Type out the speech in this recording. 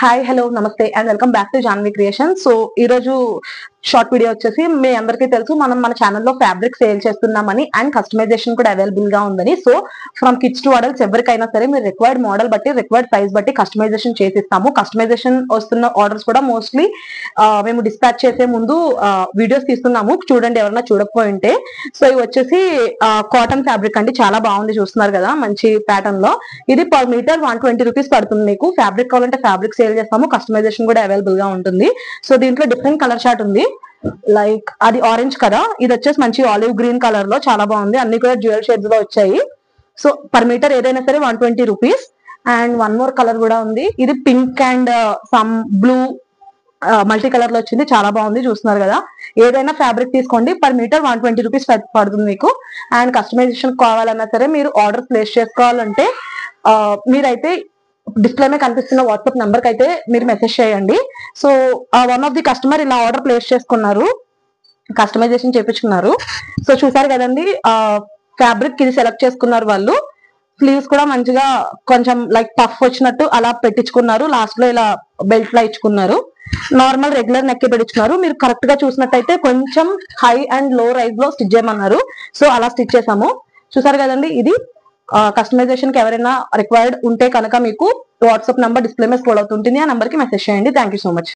Hi hello నమస్తే and welcome back to Janvi creation. So ఈ రోజు షార్ట్ వీడియో వచ్చేసి మీ అందరికీ తెలుసు మనం మన ఛానల్లో ఫ్యాబ్రిక్ సేల్ చేస్తున్నామని అండ్ కస్టమైజేషన్ కూడా అవైలబుల్ గా ఉందని. So from kids to adults ఎవరికైనా సరే మీరు రిక్వైర్డ్ మోడల్ బట్టి రిక్వైర్డ్ ప్రైస్ బట్టి కస్టమైజేషన్ చేసిస్తాము. కస్టమైజేషన్ వస్తున్న ఆర్డర్స్ కూడా మోస్ట్లీ మేము డిస్పాచ్ చేసే ముందు వీడియోస్ తీస్తున్నాము, చూడండి ఎవరైనా చూడకపోయి ఉంటే. సో ఇవి వచ్చేసి కాటన్ ఫ్యాబ్రిక్ అండి, చాలా బాగుంది, చూస్తున్నారు కదా మంచి ప్యాటర్న్ లో. ఇది పర్ మీటర్ 120 రూపీస్ పడుతుంది. మీకు ఫ్యాబ్రిక్ కావాలంటే ఫ్యాబ్రిక్ సేల్ చేస్తాము, కస్టమైజేషన్ కూడా అవైలబుల్ గా ఉంటుంది. సో దీంట్లో డిఫరెంట్ కలర్ చార్ట్ ఉంది, లైక్ అది ఆరెంజ్ కదా, ఇది వచ్చేసి మంచి ఆలివ్ గ్రీన్ కలర్ లో చాలా బాగుంది, అన్ని కూడా డ్యూయల్ షేడ్స్ లో వచ్చాయి. సో పర్ మీటర్ ఏదైనా సరే 120 rupees. And one more colour కూడా ఉంది, ఇది pink and some blue multi colour లో వచ్చింది, చాలా బాగుంది, చూస్తున్నారు కదా. ఏదైనా ఫ్యాబ్రిక్ తీసుకోండి, పర్ మీటర్ 120 రూపీస్ పడుతుంది మీకు. అండ్ కస్టమైజేషన్ కావాలన్నా సరే మీరు ఆర్డర్ ప్లేస్ చేసుకోవాలంటే మీరైతే డిస్ప్లే మీద కనిపిస్తున్న వాట్సాప్ నంబర్ కి అయితే మీరు మెసేజ్ చేయండి. So one of the customer ఇలా ఆర్డర్ ప్లేస్ చేసుకున్నారు, కస్టమైజేషన్ చేపించుకున్నారు. సో చూసారు కదండి, ఫ్యాబ్రిక్ ఇది సెలెక్ట్ చేసుకున్నారు వాళ్ళు. స్లీవ్స్ కూడా మంచిగా కొంచెం లైక్ పఫ్ వచ్చినట్టు అలా పెట్టించుకున్నారు, లాస్ట్ లో ఇలా బెల్ట్ లా ఇచ్చుకున్నారు. నార్మల్ రెగ్యులర్ నెక్ పెట్టించుకున్నారు. మీరు కరెక్ట్ గా చూసినట్టయితే కొంచెం హై అండ్ లో రైజ్ లో స్టిచ్ చేయమన్నారు, సో అలా స్టిచ్ చేసాము. చూసారు కదండి, ఇది కస్టమైజేషన్ కి ఎవరైనా రిక్వైర్డ్ ఉంటే కనుక మీకు వాట్సాప్ నంబర్ డిస్ప్లే మీద స్క్రోల్ అవుతుంటుంది, ఆ నంబర్ కి మెసేజ్ చేయండి. Thank you so much.